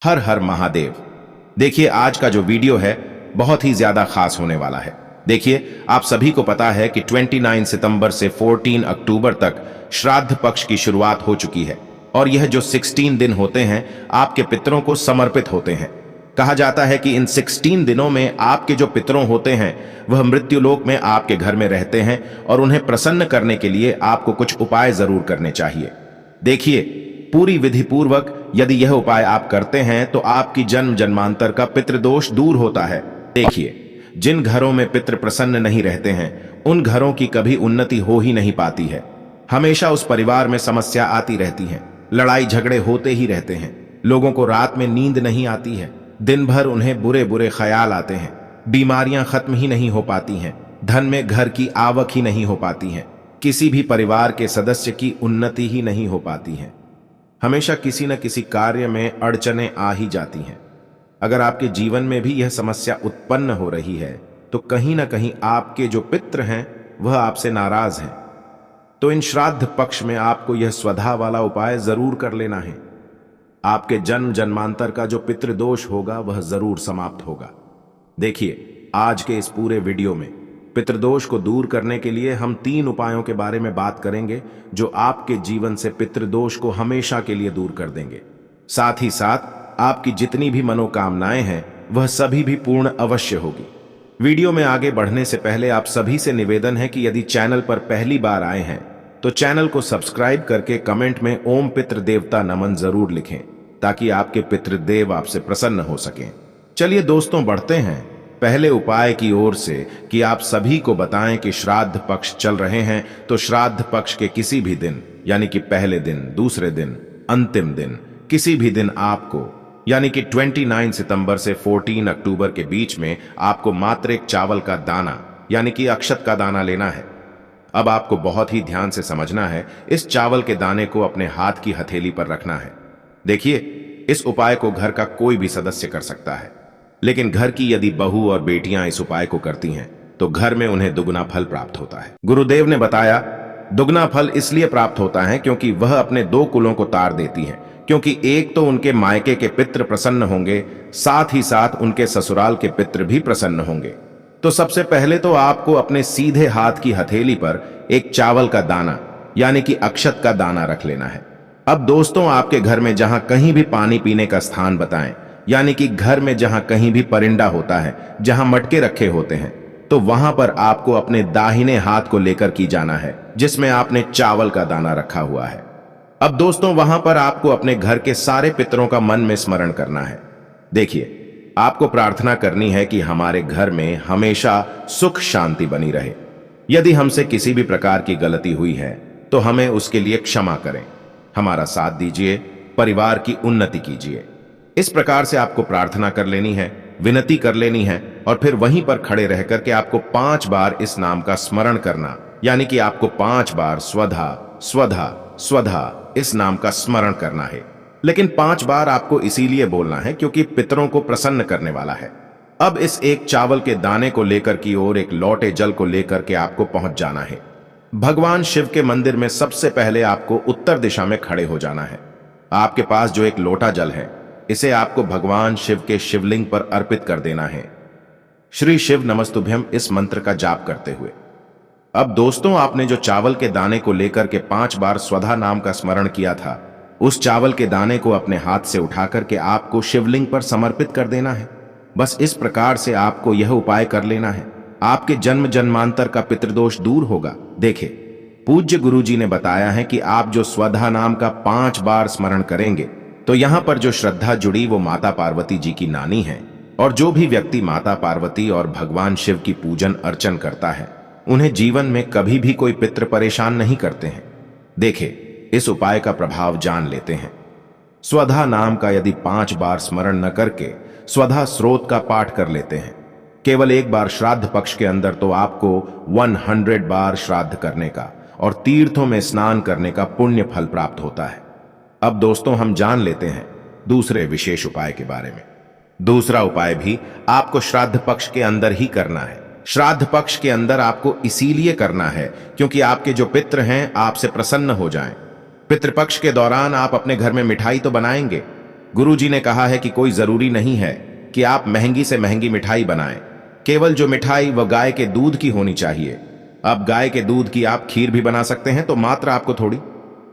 हर हर महादेव। देखिए, आज का जो वीडियो है बहुत ही ज्यादा खास होने वाला है। देखिए, आप सभी को पता है कि 29 सितंबर से 14 अक्टूबर तक श्राद्ध पक्ष की शुरुआत हो चुकी है और यह जो 16 दिन होते हैं आपके पितरों को समर्पित होते हैं। कहा जाता है कि इन 16 दिनों में आपके जो पितरों होते हैं वह मृत्युलोक में आपके घर में रहते हैं और उन्हें प्रसन्न करने के लिए आपको कुछ उपाय जरूर करने चाहिए। देखिए, पूरी विधि पूर्वक यदि यह उपाय आप करते हैं तो आपकी जन्म जन्मांतर का पितृदोष दूर होता है। देखिए, जिन घरों में पितृ प्रसन्न नहीं रहते हैं उन घरों की कभी उन्नति हो ही नहीं पाती है। हमेशा उस परिवार में समस्या आती रहती है, लड़ाई झगड़े होते ही रहते हैं, लोगों को रात में नींद नहीं आती है, दिन भर उन्हें बुरे बुरे ख्याल आते हैं, बीमारियां खत्म ही नहीं हो पाती हैं, धन में घर की आवक ही नहीं हो पाती है, किसी भी परिवार के सदस्य की उन्नति ही नहीं हो पाती है। हमेशा किसी न किसी कार्य में अड़चनें आ ही जाती हैं। अगर आपके जीवन में भी यह समस्या उत्पन्न हो रही है तो कहीं ना कहीं आपके जो पितृ हैं वह आपसे नाराज हैं। तो इन श्राद्ध पक्ष में आपको यह स्वधा वाला उपाय जरूर कर लेना है। आपके जन्म जन्मांतर का जो पितृदोष होगा वह जरूर समाप्त होगा। देखिए, आज के इस पूरे वीडियो में पितृदोष को दूर करने के लिए हम 3 उपायों के बारे में बात करेंगे जो आपके जीवन से पितृदोष को हमेशा के लिए दूर कर देंगे। साथ ही साथ आपकी जितनी भी मनोकामनाएं हैं वह सभी भी पूर्ण अवश्य होगी। वीडियो में आगे बढ़ने से पहले आप सभी से निवेदन है कि यदि चैनल पर पहली बार आए हैं तो चैनल को सब्सक्राइब करके कमेंट में ओम पितृ देवता नमन जरूर लिखें ताकि आपके पितृदेव आपसे प्रसन्न हो सकें। चलिए दोस्तों, बढ़ते हैं पहले उपाय की ओर से कि आप सभी को बताएं कि श्राद्ध पक्ष चल रहे हैं तो श्राद्ध पक्ष के किसी भी दिन यानी कि पहले दिन, दूसरे दिन, अंतिम दिन, किसी भी दिन आपको यानी कि 29 सितंबर से 14 अक्टूबर के बीच में आपको मात्र एक चावल का दाना यानी कि अक्षत का दाना लेना है। अब आपको बहुत ही ध्यान से समझना है। इस चावल के दाने को अपने हाथ की हथेली पर रखना है। देखिए, इस उपाय को घर का कोई भी सदस्य कर सकता है, लेकिन घर की यदि बहू और बेटियां इस उपाय को करती हैं तो घर में उन्हें दुगना फल प्राप्त होता है। गुरुदेव ने बताया, दुगना फल इसलिए प्राप्त होता है क्योंकि वह अपने 2 कुलों को तार देती है, क्योंकि एक तो उनके मायके के पितृ प्रसन्न होंगे, साथ ही साथ उनके ससुराल के पितृ भी प्रसन्न होंगे। तो सबसे पहले तो आपको अपने सीधे हाथ की हथेली पर एक चावल का दाना यानी कि अक्षत का दाना रख लेना है। अब दोस्तों, आपके घर में जहां कहीं भी पानी पीने का स्थान बताएं, यानी कि घर में जहां कहीं भी परिंदा होता है, जहां मटके रखे होते हैं, तो वहां पर आपको अपने दाहिने हाथ को लेकर की जाना है जिसमें आपने चावल का दाना रखा हुआ है। अब दोस्तों, वहां पर आपको अपने घर के सारे पितरों का मन में स्मरण करना है। देखिए, आपको प्रार्थना करनी है कि हमारे घर में हमेशा सुख शांति बनी रहे। यदि हमसे किसी भी प्रकार की गलती हुई है तो हमें उसके लिए क्षमा करें, हमारा साथ दीजिए, परिवार की उन्नति कीजिए। इस प्रकार से आपको प्रार्थना कर लेनी है, विनती कर लेनी है और फिर वहीं पर खड़े रहकर के आपको 5 बार इस नाम का स्मरण करना, यानी कि आपको 5 बार स्वधा स्वधा स्वधा इस नाम का स्मरण करना है। लेकिन 5 बार आपको इसीलिए बोलना है क्योंकि पितरों को प्रसन्न करने वाला है। अब इस एक चावल के दाने को लेकर की ओर एक लौटे जल को लेकर के आपको पहुंच जाना है। भगवान शिव के मंदिर में सबसे पहले आपको उत्तर दिशा में खड़े हो जाना है। आपके पास जो एक लोटा जल है इसे आपको भगवान शिव के शिवलिंग पर अर्पित कर देना है। श्री शिव नमस्तुभ्यम इस मंत्र का जाप करते हुए। अब दोस्तों, आपने जो चावल के दाने को लेकर के 5 बार स्वधा नाम का स्मरण किया था, उस चावल के दाने को अपने हाथ से उठा करके आपको शिवलिंग पर समर्पित कर देना है। बस इस प्रकार से आपको यह उपाय कर लेना है, आपके जन्म जन्मांतर का पितृदोष दूर होगा। देखिए, पूज्य गुरु जी ने बताया है कि आप जो स्वधा नाम का 5 बार स्मरण करेंगे तो यहां पर जो श्रद्धा जुड़ी वो माता पार्वती जी की नानी है, और जो भी व्यक्ति माता पार्वती और भगवान शिव की पूजन अर्चन करता है उन्हें जीवन में कभी भी कोई पितृ परेशान नहीं करते हैं। देखिए, इस उपाय का प्रभाव जान लेते हैं। स्वधा नाम का यदि 5 बार स्मरण न करके स्वधा स्रोत का पाठ कर लेते हैं, केवल एक बार श्राद्ध पक्ष के अंदर, तो आपको 100 बार श्राद्ध करने का और तीर्थों में स्नान करने का पुण्य फल प्राप्त होता है। अब दोस्तों, हम जान लेते हैं दूसरे विशेष उपाय के बारे में। दूसरा उपाय भी आपको श्राद्ध पक्ष के अंदर ही करना है। श्राद्ध पक्ष के अंदर आपको इसीलिए करना है क्योंकि आपके जो पितृ हैं आपसे प्रसन्न हो जाएं। पितृपक्ष के दौरान आप अपने घर में मिठाई तो बनाएंगे, गुरुजी ने कहा है कि कोई जरूरी नहीं है कि आप महंगी से महंगी मिठाई बनाएं, केवल जो मिठाई वह गाय के दूध की होनी चाहिए। अब गाय के दूध की आप खीर भी बना सकते हैं, तो मात्र आपको थोड़ी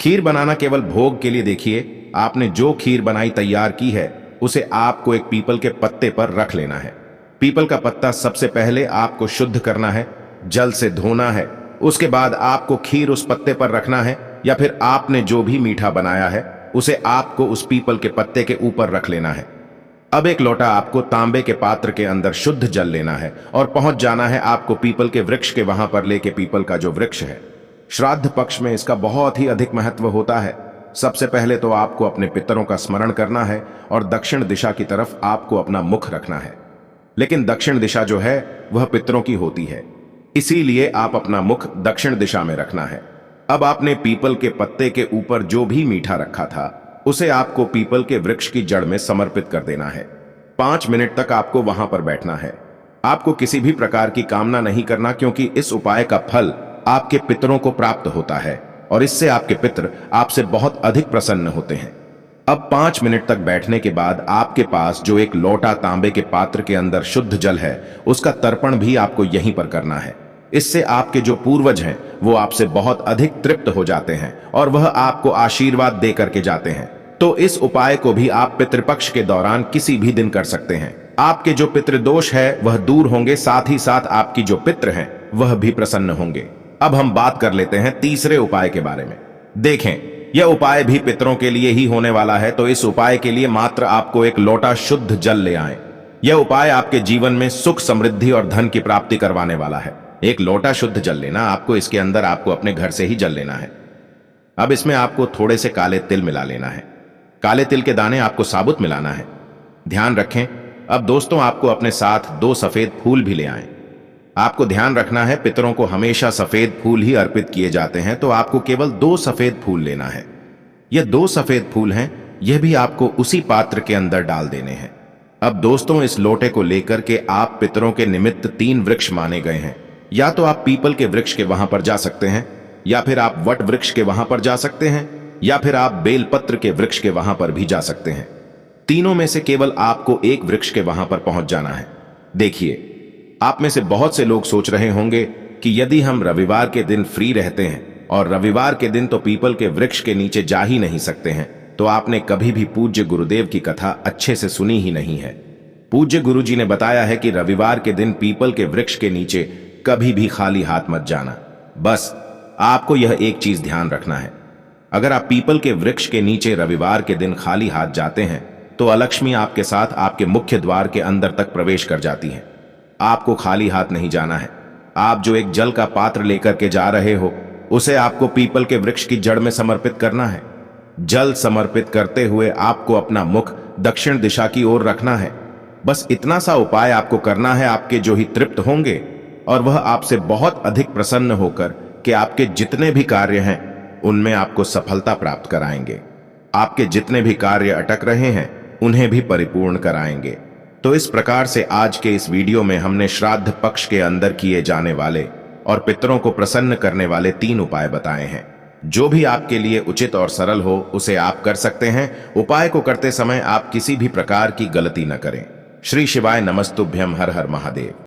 खीर बनाना केवल भोग के लिए। देखिए, आपने जो खीर बनाई तैयार की है उसे आपको एक पीपल के पत्ते पर रख लेना है। पीपल का पत्ता सबसे पहले आपको शुद्ध करना है, जल से धोना है। उसके बाद आपको खीर उस पत्ते पर रखना है, या फिर आपने जो भी मीठा बनाया है उसे आपको उस पीपल के पत्ते के ऊपर रख लेना है। अब एक लोटा आपको तांबे के पात्र के अंदर शुद्ध जल लेना है और पहुंच जाना है आपको पीपल के वृक्ष के वहां पर लेके। पीपल का जो वृक्ष है, श्राद्ध पक्ष में इसका बहुत ही अधिक महत्व होता है। सबसे पहले तो आपको अपने पितरों का स्मरण करना है और दक्षिण दिशा की तरफ आपको अपना मुख रखना है। लेकिन दक्षिण दिशा जो है वह पितरों की होती है, इसीलिए आप अपना मुख दक्षिण दिशा में रखना है। अब आपने पीपल के पत्ते के ऊपर जो भी मीठा रखा था उसे आपको पीपल के वृक्ष की जड़ में समर्पित कर देना है। 5 मिनट तक आपको वहां पर बैठना है। आपको किसी भी प्रकार की कामना नहीं करना, क्योंकि इस उपाय का फल आपके पितरों को प्राप्त होता है और इससे आपके पितर आपसे बहुत अधिक प्रसन्न होते हैं। अब 5 मिनट तक बैठने के बाद आपके पास जो एक लोटा तांबे के पात्र के अंदर शुद्ध जल है उसका तर्पण भी आपको यहीं पर करना है। इससे आपके जो पूर्वज हैं वो आपसे बहुत अधिक तृप्त हो जाते हैं और वह आपको आशीर्वाद दे करके जाते हैं। तो इस उपाय को भी आप पितृपक्ष के दौरान किसी भी दिन कर सकते हैं। आपके जो पितृदोष है वह दूर होंगे, साथ ही साथ आपकी जो पितृ हैं वह भी प्रसन्न होंगे। अब हम बात कर लेते हैं तीसरे उपाय के बारे में। देखें, यह उपाय भी पितरों के लिए ही होने वाला है, तो इस उपाय के लिए मात्र आपको एक लोटा शुद्ध जल ले आएं। यह उपाय आपके जीवन में सुख, समृद्धि और धन की प्राप्ति करवाने वाला है। एक लोटा शुद्ध जल लेना आपको, इसके अंदर आपको अपने घर से ही जल लेना है। अब इसमें आपको थोड़े से काले तिल मिला लेना है। काले तिल के दाने आपको साबुत मिलाना है। ध्यान रखें, अब दोस्तों आपको अपने साथ 2 सफेद फूल भी ले आएं। आपको ध्यान रखना है, पितरों को हमेशा सफेद फूल ही अर्पित किए जाते हैं, तो आपको केवल 2 सफेद फूल लेना है। ये 2 सफेद फूल हैं, यह भी आपको उसी पात्र के अंदर डाल देने हैं। अब दोस्तों, इस लोटे को लेकर के आप पितरों के निमित्त 3 वृक्ष माने गए हैं। या तो आप पीपल के वृक्ष के वहां पर जा सकते हैं, या फिर आप वट वृक्ष के वहां पर जा सकते हैं, या फिर आप बेलपत्र के वृक्ष के वहां पर भी जा सकते हैं। तीनों में से केवल आपको एक वृक्ष के वहां पर पहुंच जाना है। देखिए, आप में से बहुत से लोग सोच रहे होंगे कि यदि हम रविवार के दिन फ्री रहते हैं और रविवार के दिन तो पीपल के वृक्ष के नीचे जा ही नहीं सकते हैं, तो आपने कभी भी पूज्य गुरुदेव की कथा अच्छे से सुनी ही नहीं है। पूज्य गुरुजी ने बताया है कि रविवार के दिन पीपल के वृक्ष के नीचे कभी भी खाली हाथ मत जाना। बस आपको यह एक चीज ध्यान रखना है, अगर आप पीपल के वृक्ष के नीचे रविवार के दिन खाली हाथ जाते हैं तो अलक्ष्मी आपके साथ आपके मुख्य द्वार के अंदर तक प्रवेश कर जाती है। आपको खाली हाथ नहीं जाना है। आप जो एक जल का पात्र लेकर के जा रहे हो उसे आपको पीपल के वृक्ष की जड़ में समर्पित करना है। जल समर्पित करते हुए आपको अपना मुख दक्षिण दिशा की ओर रखना है। बस इतना सा उपाय आपको करना है, आपके जो ही तृप्त होंगे और वह आपसे बहुत अधिक प्रसन्न होकर कि आपके जितने भी कार्य हैं उनमें आपको सफलता प्राप्त कराएंगे। आपके जितने भी कार्य अटक रहे हैं उन्हें भी परिपूर्ण कराएंगे। तो इस प्रकार से आज के इस वीडियो में हमने श्राद्ध पक्ष के अंदर किए जाने वाले और पितरों को प्रसन्न करने वाले 3 उपाय बताए हैं। जो भी आपके लिए उचित और सरल हो उसे आप कर सकते हैं। उपाय को करते समय आप किसी भी प्रकार की गलती न करें। श्री शिवाय नमस्तुभ्यम। हर हर महादेव।